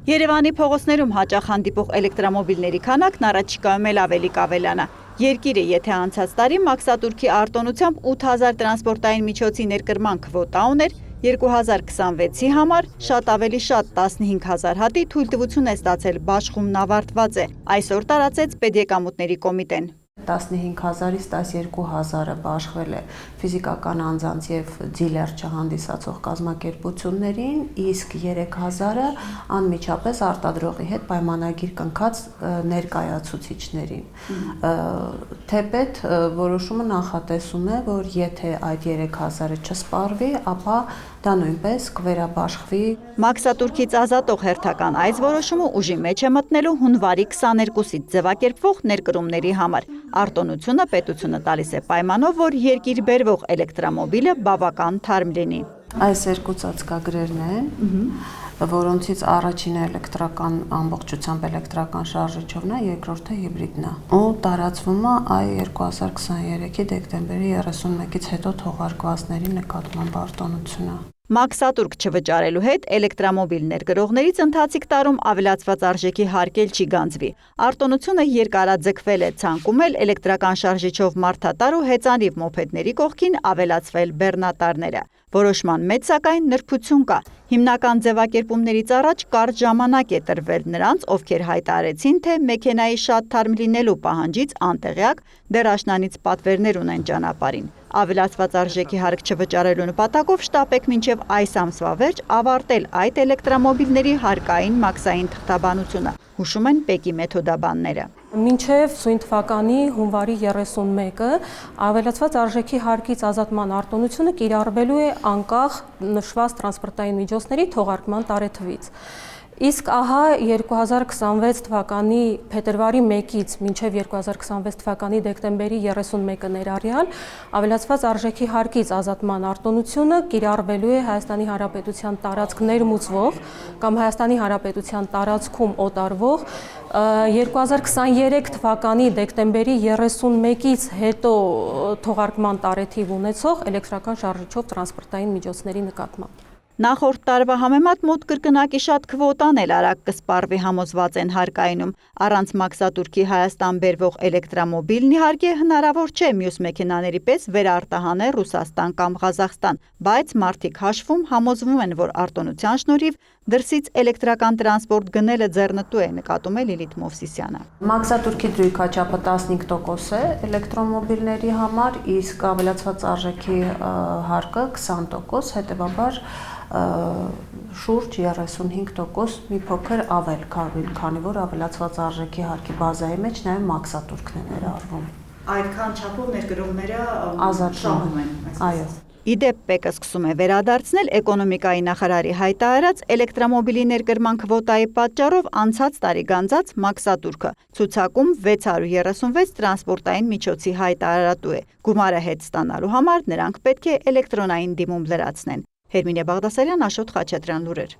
Երևանի փողոցներում հաճախ հանդիպող էլեկտրամոբիլների քանակն առաջիկայում էլ ավելի կավելանա։ Երկիրը եթե անցած տարի մաքսատուրքի արտոնությամբ 8000 տրանսպորտային միջոցի ներկրման քվոտա ուներ, 2026-ի համար շատ ավելի շատ 15000 հատի թույլտվություն է ստացել, բաշխումն ավարտված է, այսօր տարածեց Պետեկամուտների կոմիտեն։ 15000-ից 12000-ը բաշխվել է ֆիզիկական անձանց եւ դիլեր չհանդիսացող կազմակերպություններին, իսկ 3000-ը անմիջապես արտադրողի հետ պայմանագիր կնքած ներկայացուցիչներին։ Թեպետ որոշումը նախատեսում է, որ եթե այդ 3000-ը չսպառվի, ապա դա նույնպես կվերաբաշխվի։ Մաքսատուրքից ազատող հերթական այս որոշումը ուժի մեջ է մտնելու հունվարի 22-ից ձևակերպվող ներկրումների համար։ Արտոնությունը պետությունը տալիս է պայմանով, որ երկիր բերվող էլեկտրամոբիլը բավական թարմ լինի։ Այս երկու ծածկագրերն են, որոնցից առաջինը էլեկտրական ամբողջությամբ էլեկտրական շարժիչովն է, երկրորդը հիբրիդն է։ Ու տարածվում է այ 2023-ի դեկտեմբերի 31-ից հետո թողարկվածների նկատմամբ արտոնությունը։ Մաքսատուրք չվճարելու հետ էլեկտրամոբիլ ներկրողներից ընթացիկ տարում ավելացված արժեքի հարկել չի գանձվի։ Արտոնությունը երկարաձգվել է, ցանկում էլ էլեկտրական շարժիչով մարդատար ու հեծանիվ մոփեդների կողքին ավելացվել բեռնատարները։ Որոշման մեջ սակայն նրբություն կա։ Հիմնական ձևակերպումներից առաջ կարճ ժամանակ է տրվել նրանց, ովքեր հայտարարեցին, թե մեքենայի շատ թարմ լինելու պահանջից անտեղյակ, դեռ աշնանից պատվերներ ունեն ճանապարհին։ Ավելացված արժեքի հարկ չվճարելու նպատակով շտապեք մինչև այս ամսվա վերջ ավարտել այդ էլեկտրամոբիլների հարկային մաքսային թղթաբանությունը, հուշում են ՊԵԿ-ի մեթոդաբանները։ Մինչև սույն թվականի հունվարի 31-ը ավելացված արժեքի հարկից ազատման արտոնությունը կիրառվելու է անկախ նշված տրանսպորտային միջոցների թողարկման տարեթվից։ Իսկ ահա 2026 թվականի փետրվարի 1-ից մինչև 2026 թվականի դեկտեմբերի 31-ը ներառյալ ավելացված արժեքի հարկից ազատման արտոնությունը կիրառվելու է Հայաստանի Հանրապետության տարածք ներմուծվող կամ Հայաստանի Հանրապետության տարածքում օտարվող 2023 թվականի դեկտեմբերի 31-ից հետո թողարկման տարեթիվ ունեցող էլեկտրական շարժիչով տրանսպորտային միջոցների նկատմամբ։ Նախորդ տարվա համեմատ մոտ կրկնակի շատ քվոտան էլ արագ կսպառվի համոզված են հարկայինում։ Առանց մաքսատուրքի Հայաստան բերվող էլեկտրամոբիլն իհարկե հնարավոր չէ մյուս մեքենաների պես վերարտահանել Ռուսաստան կամ Ղազախստան, բայց մարդիկ հաշվում համոզվում են, որ արտոնության շնորհիվ դրսից էլեկտրական տրանսպորտ գնելը ձեռնտու է, նկատում է Լիլիթ Մովսիսյանը։ Մաքսատուրքի դրույքաչափը 15% է էլեկտրոմոբիլների համար, իսկ ավելացված արժեքի հարկը 20%, հետևաբար շուրջ 35% մի փոքր ավել, քանի որ ավելացված արժեքի հարկի բազայի մեջ նաև մաքսատուրքն է ներառվում։ Այդքան չափով ներկրողները ազատվում են։ Այո։ Իդեպ ՊԵԿ-ը սկսում է վերադարձնել էկոնոմիկայի նախարարի հայտարարած էլեկտրամոբիլի ներկրման քվոտայի պատճառով անցած տարի գանձած մաքսատուրքը։ Ցուցակում 636 տրանսպորտային միջոցի հայտարարատու է։ Գումարը հետ ստանալու համար նրանք պետք է էլեկտրոնային դիմում լրացնեն։ Հերմինե Բաղդասարյան, Աշոտ Խաչատրյան, լուրեր։